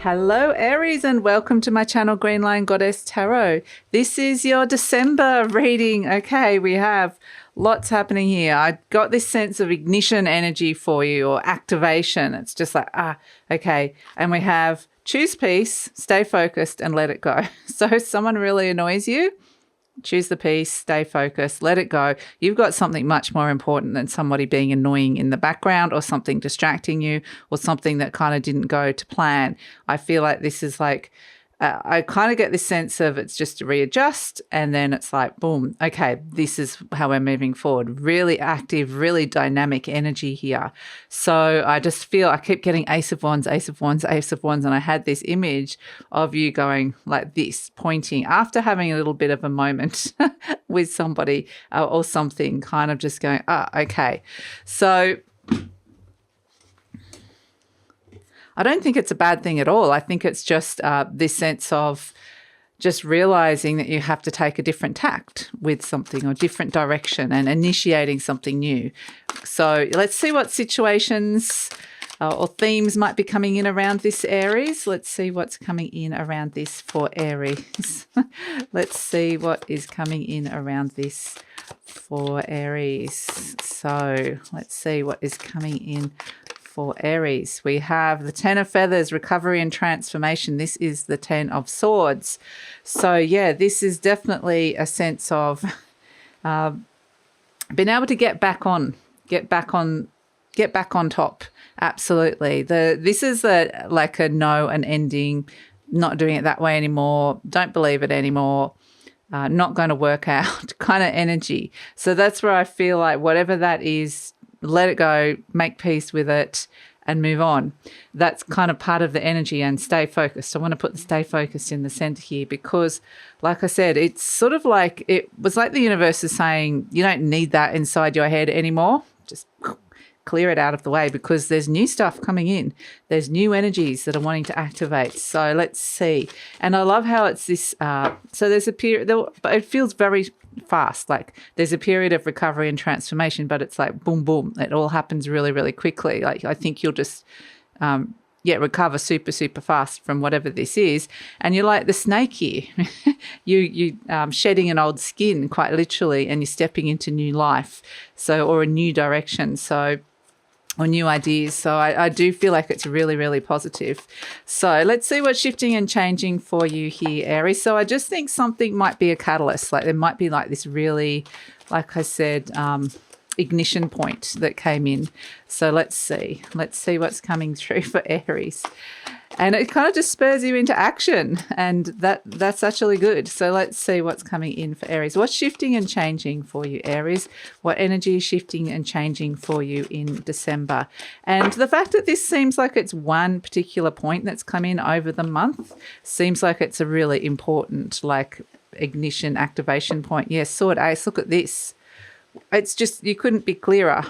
Hello Aries and welcome to my channel GreenLion Goddess Tarot. This is your December reading. Okay, we have lots happening here. I got this sense of ignition energy for you, or activation. It's just like, okay. And we have choose peace, stay focused and let it go. So if someone really annoys you, choose the peace, stay focused, let it go. You've got something much more important than somebody being annoying in the background or something distracting you or something that kind of didn't go to plan. I feel like this is like, I kind of get this sense of it's just to readjust and then it's like, boom, okay, this is how we're moving forward. Really active, really dynamic energy here. So I just feel I keep getting Ace of Wands, Ace of Wands, Ace of Wands. And I had this image of you going like this, pointing after having a little bit of a moment with somebody or something, kind of just going, okay. So I don't think it's a bad thing at all. I think it's just this sense of just realizing that you have to take a different tact with something or different direction and initiating something new. So let's see what situations or themes might be coming in around this Aries. Let's see what's coming in around this for Aries. Let's see what is coming in around this for Aries. So let's see what is coming in for Aries. We have the Ten of Feathers, recovery and transformation. This is the Ten of Swords. So yeah, this is definitely a sense of being able to get back on top. Absolutely. This is like a no, an ending, not doing it that way anymore, don't believe it anymore, not going to work out kind of energy. So that's where I feel like whatever that is, let it go, make peace with it and move on. That's kind of part of the energy, and stay focused. I want to put the stay focused in the center here because, like I said, it's sort of like, it was like the universe is saying, you don't need that inside your head anymore. Just clear it out of the way because there's new stuff coming in. There's new energies that are wanting to activate. So let's see. And I love how it's this, so there's a period, but it feels very fast. Like there's a period of recovery and transformation, but it's like boom, boom. It all happens really, really quickly. Like I think you'll just, recover super, super fast from whatever this is. And you're like the snake here. you shedding an old skin quite literally, and you're stepping into new life. So, or a new direction. So, or new ideas. So I do feel like it's really, really positive. So let's see what's shifting and changing for you here, Aries. So I just think something might be a catalyst. Like there might be like this really, like I said, ignition point that came in. So let's see what's coming through for Aries. And it kind of just spurs you into action, and that's actually good. So let's see what's coming in for Aries. What's shifting and changing for you, Aries? What energy is shifting and changing for you in December? And the fact that this seems like it's one particular point that's come in over the month seems like it's a really important like ignition activation point. Yes, Sword Ace, look at this. It's just, you couldn't be clearer.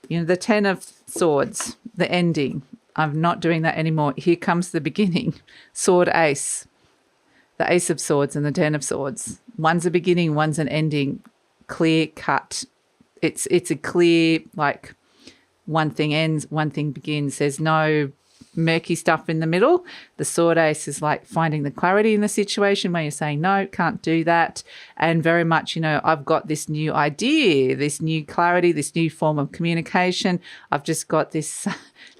You know, the Ten of Swords, the ending. I'm not doing that anymore. Here comes the beginning. Sword Ace, the Ace of Swords and the Ten of Swords. One's a beginning, one's an ending. Clear cut. It's a clear, like one thing ends, one thing begins. There's no murky stuff in the middle. The Sword Ace is like finding the clarity in the situation where you're saying, no, can't do that. And very much, you know, I've got this new idea, this new clarity, this new form of communication. I've just got this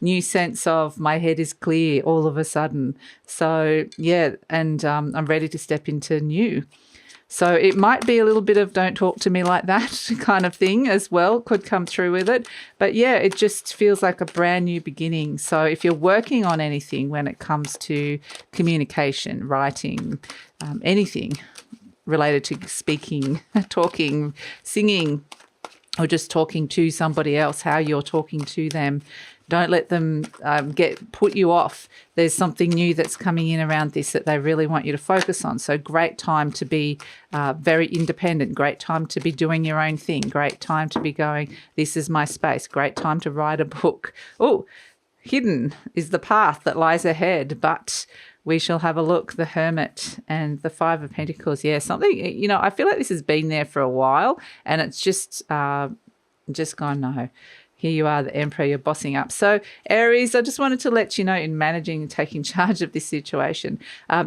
new sense of my head is clear all of a sudden. So yeah, and I'm ready to step into new. So it might be a little bit of don't talk to me like that kind of thing as well, could come through with it. But yeah, it just feels like a brand new beginning. So if you're working on anything when it comes to communication, writing, anything related to speaking, talking, singing, or just talking to somebody else, how you're talking to them, don't let them put you off. There's something new that's coming in around this that they really want you to focus on. So great time to be very independent. Great time to be doing your own thing. Great time to be going, this is my space. Great time to write a book. Oh, hidden is the path that lies ahead, but we shall have a look. The Hermit and the Five of Pentacles. Yeah, something, you know, I feel like this has been there for a while and it's just gone, no. Here you are, the Emperor, you're bossing up. So Aries, I just wanted to let you know, in managing and taking charge of this situation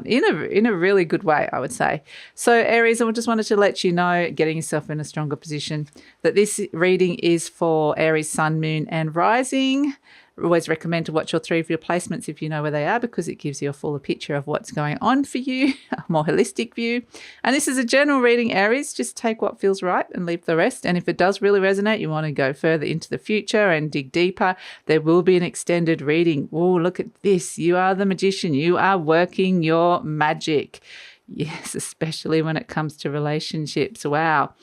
in a really good way, I would say. So Aries, I just wanted to let you know, getting yourself in a stronger position, that this reading is for Aries, Sun, Moon and Rising. Always recommend to watch all 3 of your placements if you know where they are, because it gives you a fuller picture of what's going on for you, a more holistic view. And this is a general reading, Aries. Just take what feels right and leave the rest. And if it does really resonate, you want to go further into the future and dig deeper, there will be an extended reading. Oh, look at this. You are the magician. You are working your magic. Yes, especially when it comes to relationships. Wow.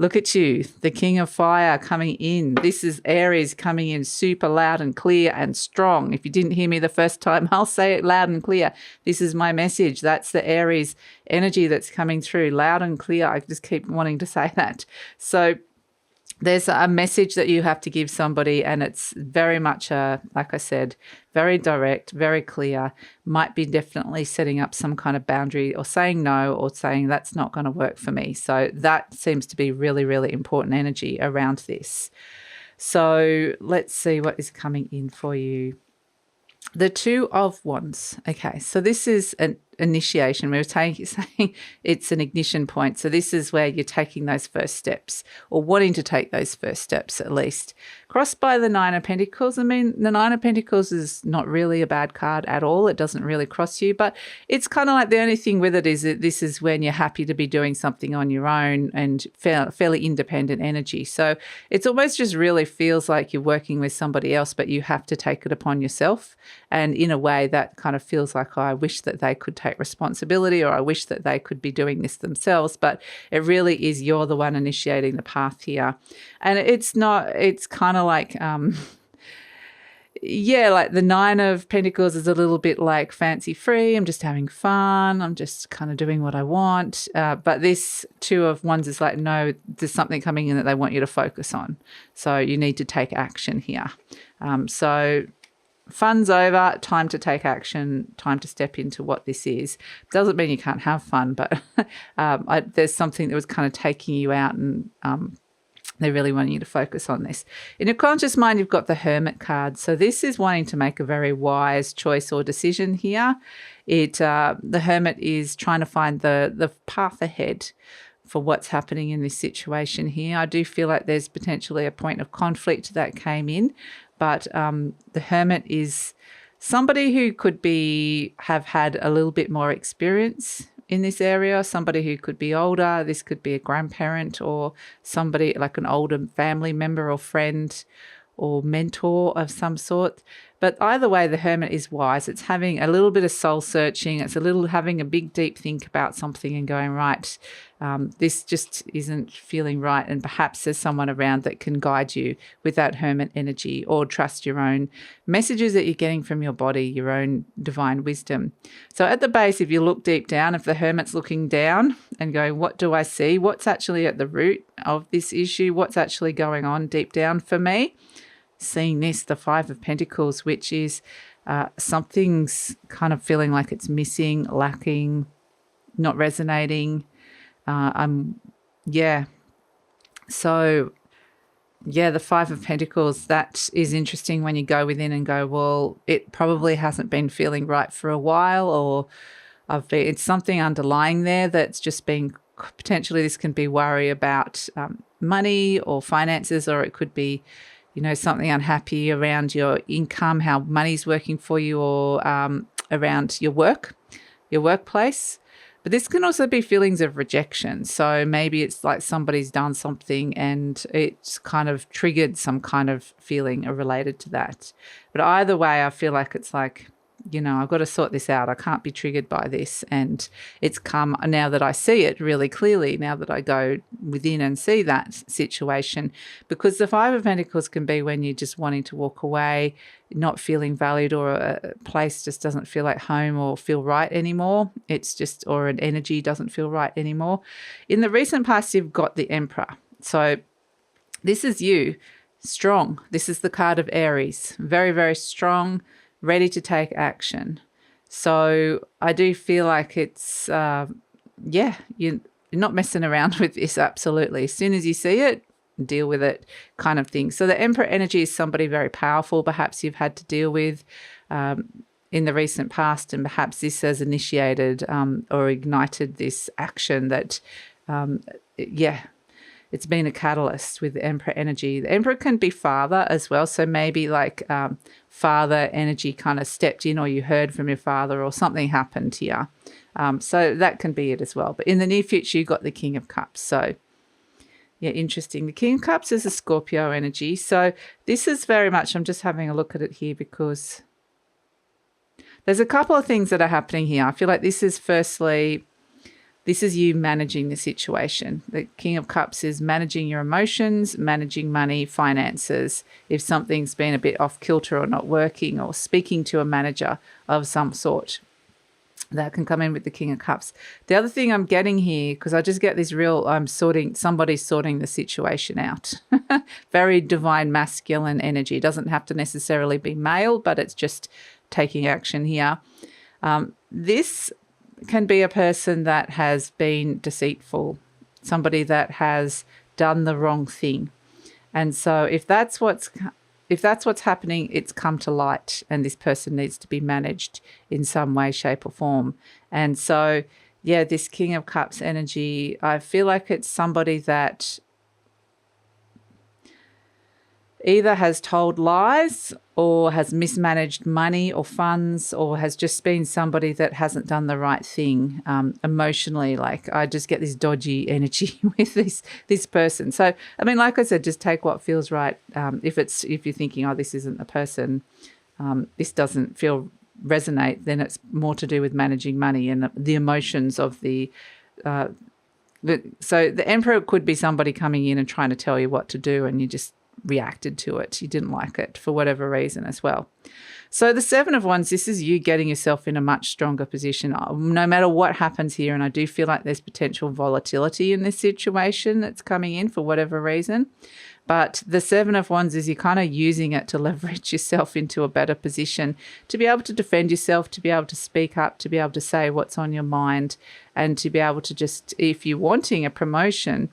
Look at you, the King of Fire coming in. This is Aries coming in super loud and clear and strong. If you didn't hear me the first time, I'll say it loud and clear. This is my message. That's the Aries energy that's coming through, loud and clear. I just keep wanting to say that. So there's a message that you have to give somebody, and it's very much, like I said, very direct, very clear. Might be definitely setting up some kind of boundary or saying no, or saying that's not going to work for me. So that seems to be really, really important energy around this. So let's see what is coming in for you. The Two of Wands. Okay, so this is an initiation. We were saying it's an ignition point. So this is where you're taking those first steps, or wanting to take those first steps at least. Crossed by the Nine of Pentacles. I mean, the Nine of Pentacles is not really a bad card at all. It doesn't really cross you, but it's kind of like the only thing with it is that this is when you're happy to be doing something on your own and fairly independent energy. So it's almost just really feels like you're working with somebody else, but you have to take it upon yourself. And in a way that kind of feels like, oh, I wish that they could take responsibility, or I wish that they could be doing this themselves. But it really is, you're the one initiating the path here. And it's kind of like, yeah, like the Nine of Pentacles is a little bit like fancy free. I'm just having fun. I'm just kind of doing what I want. But this Two of Wands is like, no, there's something coming in that they want you to focus on. So you need to take action here. So fun's over, time to take action, time to step into what this is. Doesn't mean you can't have fun, but there's something that was kind of taking you out, and they really want you to focus on this. In your conscious mind, you've got the Hermit card. So this is wanting to make a very wise choice or decision here. The Hermit is trying to find the path ahead for what's happening in this situation here. I do feel like there's potentially a point of conflict that came in, but the Hermit is somebody who could have had a little bit more experience in this area, somebody who could be older. This could be a grandparent, or somebody like an older family member or friend or mentor of some sort. But either way, the Hermit is wise. It's having a little bit of soul searching. It's having a big, deep think about something and going, right, this just isn't feeling right. And perhaps there's someone around that can guide you with that Hermit energy, or trust your own messages that you're getting from your body, your own divine wisdom. So at the base, if you look deep down, if the Hermit's looking down and going, what do I see? What's actually at the root of this issue? What's actually going on deep down for me? Seeing this, the Five of Pentacles, which is something's kind of feeling like it's missing, lacking, not resonating. So the Five of Pentacles, that is interesting when you go within and go, well, it probably hasn't been feeling right for a while, or it's something underlying there that's just been, potentially this can be worry about money or finances, or it could be, something unhappy around your income, how money's working for you, or around your workplace. But this can also be feelings of rejection. So maybe it's like somebody's done something and it's kind of triggered some kind of feeling related to that. But either way, I feel like it's like, I've got to sort this out. I can't be triggered by this. And it's come now that I see it really clearly, now that I go within and see that situation. Because the Five of Pentacles can be when you're just wanting to walk away, not feeling valued, or a place just doesn't feel like home or feel right anymore. It's just, or an energy doesn't feel right anymore. In the recent past, you've got the Emperor. So this is you, strong. This is the card of Aries, very, very strong, ready to take action. So I do feel like it's, you're not messing around with this, absolutely. As soon as you see it, deal with it kind of thing. So the Emperor energy is somebody very powerful, perhaps you've had to deal with in the recent past, and perhaps this has initiated or ignited this action that, it's been a catalyst with the Emperor energy. The Emperor can be father as well, so maybe like father energy kind of stepped in, or you heard from your father, or something happened here. So that can be it as well. But in the near future, you've got the King of Cups. So yeah, interesting. The King of Cups is a Scorpio energy. So this is very much, I'm just having a look at it here because there's a couple of things that are happening here. I feel like this is firstly, this is you managing the situation. The King of Cups is managing your emotions, managing money, finances. If something's been a bit off kilter or not working, or speaking to a manager of some sort, that can come in with the King of Cups. The other thing I'm getting here, because I just get this real, somebody's sorting the situation out. Very divine masculine energy. It doesn't have to necessarily be male, but it's just taking action here. This can be a person that has been deceitful, somebody that has done the wrong thing. And so if that's what's happening, it's come to light, and this person needs to be managed in some way, shape or form. And so, yeah, this King of Cups energy, I feel like it's somebody that either has told lies or has mismanaged money or funds, or has just been somebody that hasn't done the right thing emotionally. Like, I just get this dodgy energy with this person. So, I mean, like I said, just take what feels right. If you're thinking, oh, this isn't the person, this doesn't resonate, then it's more to do with managing money and the emotions of the so the Emperor could be somebody coming in and trying to tell you what to do, and you just reacted to it. You didn't like it for whatever reason as well. So the Seven of Wands, this is you getting yourself in a much stronger position no matter what happens here. And I do feel like there's potential volatility in this situation that's coming in for whatever reason. But the Seven of Wands is you're kind of using it to leverage yourself into a better position, to be able to defend yourself, to be able to speak up, to be able to say what's on your mind, and to be able to just, if you're wanting a promotion,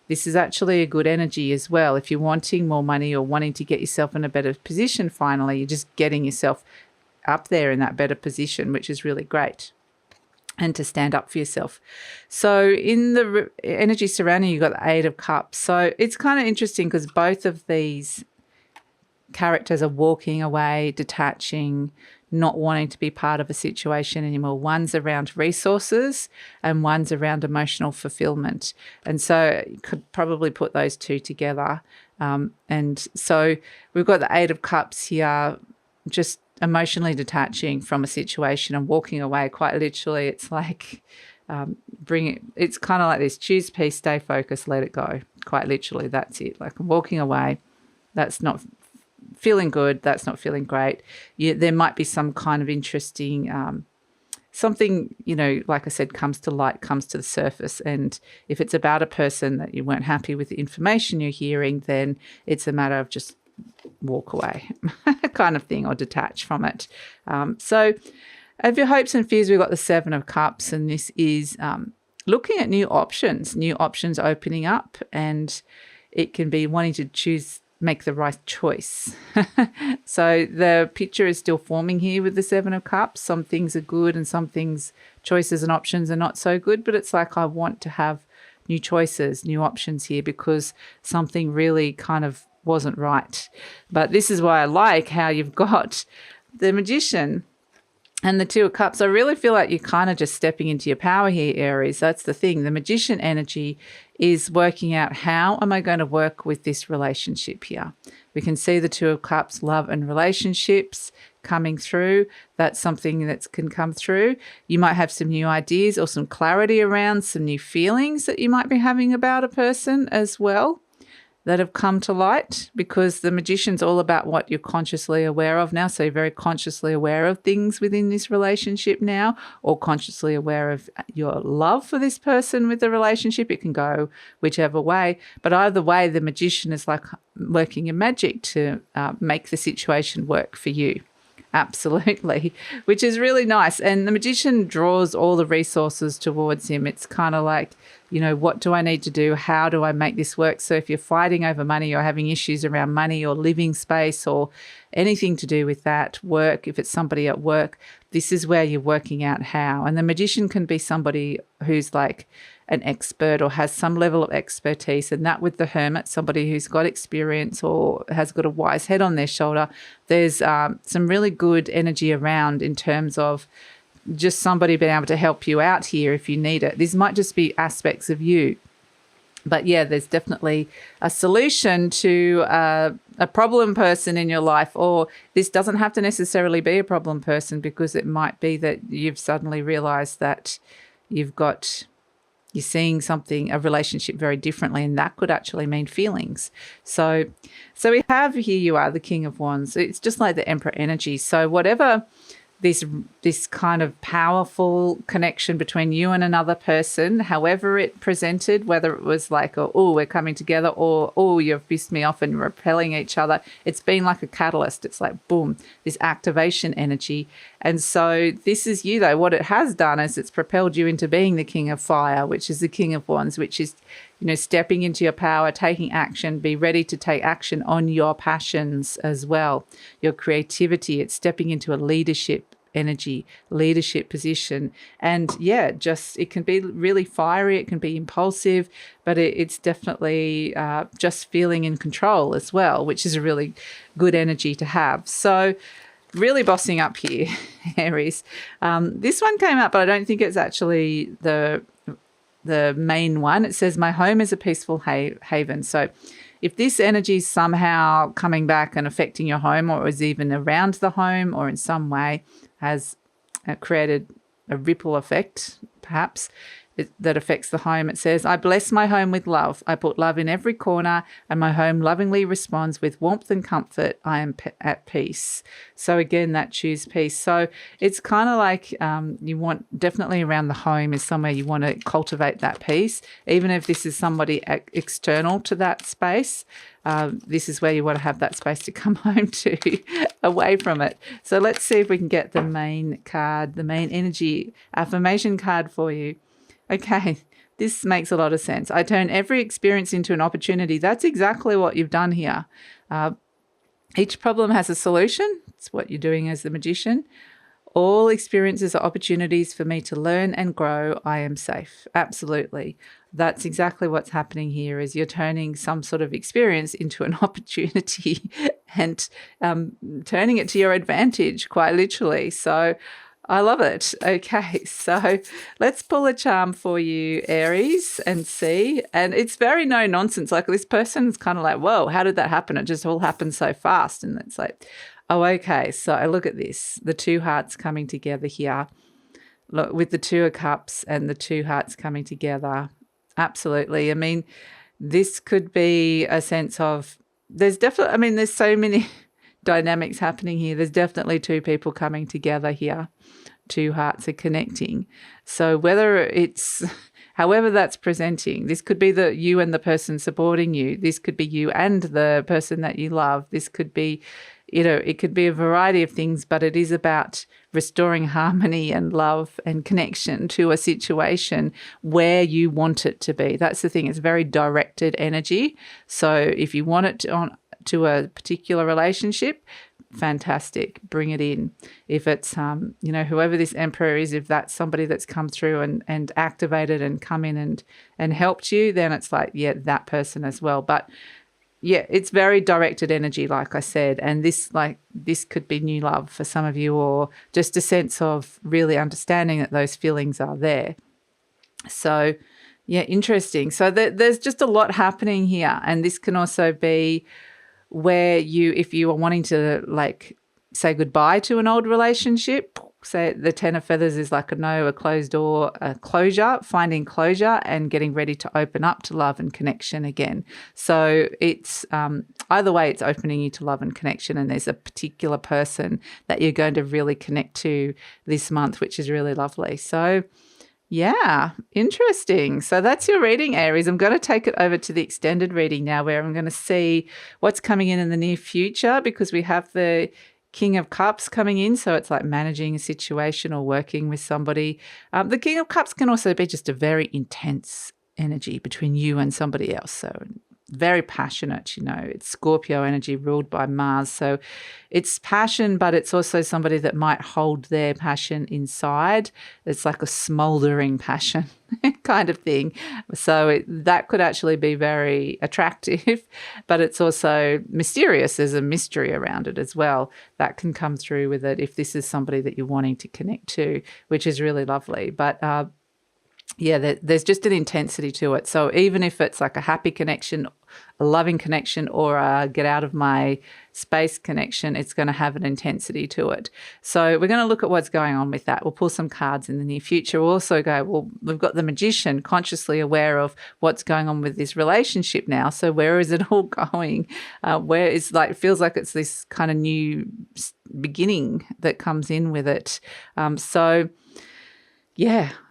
this is actually a good energy as well. If you're wanting more money or wanting to get yourself in a better position finally, you're just getting yourself up there in that better position, which is really great. And to stand up for yourself. So in the energy surrounding, you've got the Eight of Cups. So it's kind of interesting because both of these characters are walking away, detaching, not wanting to be part of a situation anymore. One's around resources and one's around emotional fulfillment. And so you could probably put those two together. And so we've got the Eight of Cups here, just emotionally detaching from a situation and walking away. Quite literally, it's like it's kind of like this: choose peace, stay focused, let it go. Quite literally, that's it. Like, I'm walking away. That's not feeling good. That's not feeling great. There might be some kind of interesting something, like I said, comes to light, comes to the surface. And if it's about a person that you weren't happy with the information you're hearing, then it's a matter of just walk away kind of thing, or detach from it. So of your hopes and fears, we've got the Seven of Cups, and this is looking at new options opening up, and it can be wanting to make the right choice. So the picture is still forming here with the Seven of Cups. Some things are good and some things, choices and options, are not so good, but it's like I want to have new choices, new options here, because something really kind of wasn't right. But this is why I like how you've got the Magician and the Two of Cups. I really feel like you're kind of just stepping into your power here, Aries. That's the thing. The Magician energy is working out, how am I going to work with this relationship here? We can see the Two of Cups, love and relationships coming through. That's something that can come through. You might have some new ideas or some clarity around some new feelings that you might be having about a person as well, that have come to light, because the Magician's all about what you're consciously aware of now. So you're very consciously aware of things within this relationship now, or consciously aware of your love for this person with the relationship. It can go whichever way. But either way, the Magician is like working your magic to make the situation work for you. Absolutely, which is really nice. And the magician draws all the resources towards him. It's kind of like, what do I need to do? How do I make this work? So if you're fighting over money or having issues around money or living space or anything to do with that, work, if it's somebody at work, this is where you're working out how. And the magician can be somebody who's like an expert or has some level of expertise, and that with the hermit, somebody who's got experience or has got a wise head on their shoulder. There's some really good energy around in terms of just somebody being able to help you out here if you need it. These might just be aspects of you. But yeah, there's definitely a solution to a problem person in your life, or this doesn't have to necessarily be a problem person, because it might be that you've suddenly realized that you're seeing a relationship very differently, and that could actually mean feelings. So we have, here you are, the King of Wands. It's just like the Emperor energy. So whatever this kind of powerful connection between you and another person, however it presented, whether it was like, oh, we're coming together, or, oh, you've pissed me off and you're repelling each other, it's been like a catalyst. It's like, boom, this activation energy. And so this is you, though. What it has done is it's propelled you into being the King of Fire, which is the King of Wands, which is, stepping into your power, taking action, be ready to take action on your passions as well, your creativity. It's stepping into a leadership energy, leadership position. And yeah, it can be really fiery, it can be impulsive, but it's definitely just feeling in control as well, which is a really good energy to have. So really bossing up here, Aries. This one came up, but I don't think it's actually the main one. It says, my home is a peaceful haven. So if this energy is somehow coming back and affecting your home, or is even around the home, or in some way has created a ripple effect, perhaps, that affects the home, it says, I bless my home with love. I put love in every corner, and my home lovingly responds with warmth and comfort. I am at peace. So again, that choose peace. So it's kind of like you want, definitely around the home is somewhere you want to cultivate that peace. Even if this is somebody external to that space, this is where you want to have that space to come home to, away from it. So let's see if we can get the main card, the main energy affirmation card for you. Okay, this makes a lot of sense. I turn every experience into an opportunity. That's exactly what you've done here. Each problem has a solution. It's what you're doing as the magician. All experiences are opportunities for me to learn and grow. I am safe. Absolutely. That's exactly what's happening here, is you're turning some sort of experience into an opportunity and turning it to your advantage, quite literally. So I love it. Okay, so let's pull a charm for you, Aries, and see. And it's very no nonsense. Like, this person's kind of like, whoa, how did that happen? It just all happened so fast. And it's like, oh, okay. So I look at this, the two hearts coming together here. Look, with the Two of Cups and the two hearts coming together. Absolutely. I mean, this could be a sense of, there's so many dynamics happening here. There's definitely two people coming together here. Two hearts are connecting. So whether it's, however that's presenting, this could be you and the person supporting you. This could be you and the person that you love. This could be, it could be a variety of things, but it is about restoring harmony and love and connection to a situation where you want it to be. That's the thing. It's very directed energy. So if you want it to a particular relationship, fantastic, bring it in. If it's whoever this emperor is, if that's somebody that's come through and activated and come in and helped you, then it's like, yeah, that person as well. But yeah, it's very directed energy, like I said, and this could be new love for some of you, or just a sense of really understanding that those feelings are there. So yeah, interesting. So there's just a lot happening here, and this can also be where if you are wanting to say goodbye to an old relationship, say the Ten of Feathers is like a closed door, a closure, finding closure and getting ready to open up to love and connection again. So it's either way, it's opening you to love and connection, and there's a particular person that you're going to really connect to this month, which is really lovely. So yeah, interesting. So that's your reading, Aries. I'm going to take it over to the extended reading now, where I'm going to see what's coming in the near future, because we have the King of Cups coming in. So it's like managing a situation or working with somebody. The King of Cups can also be just a very intense energy between you and somebody else. So very passionate, it's Scorpio energy ruled by Mars. So it's passion, but it's also somebody that might hold their passion inside. It's like a smoldering passion kind of thing. So that could actually be very attractive, but it's also mysterious. There's a mystery around it as well that can come through with it if this is somebody that you're wanting to connect to, which is really lovely. But there's just an intensity to it. So even if it's like a happy connection, a loving connection, or a get out of my space connection, it's going to have an intensity to it. So we're going to look at what's going on with that. We'll pull some cards in the near future. We'll also go, well, we've got the Magician consciously aware of what's going on with this relationship now. So where is it all going? Where is feels like it's this kind of new beginning that comes in with it.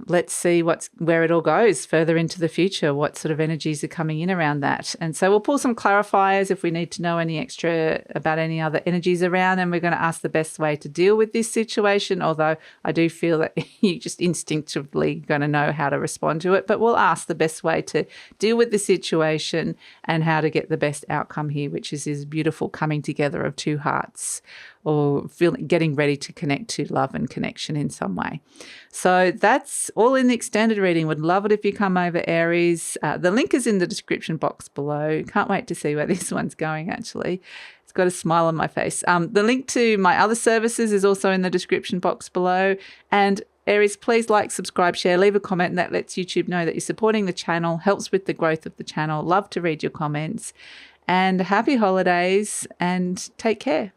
Let's see where it all goes further into the future, what sort of energies are coming in around that. And so we'll pull some clarifiers if we need to know any extra about any other energies around, and we're going to ask the best way to deal with this situation, although I do feel that you just instinctively going to know how to respond to it. But we'll ask the best way to deal with the situation and how to get the best outcome here, which is this beautiful coming together of two hearts, or getting ready to connect to love and connection in some way. So that's all in the extended reading. Would love it if you come over, Aries. The link is in the description box below. Can't wait to see where this one's going, actually. It's got a smile on my face. The link to my other services is also in the description box below. And Aries, please like, subscribe, share, leave a comment, and that lets YouTube know that you're supporting the channel, helps with the growth of the channel. Love to read your comments. And happy holidays and take care.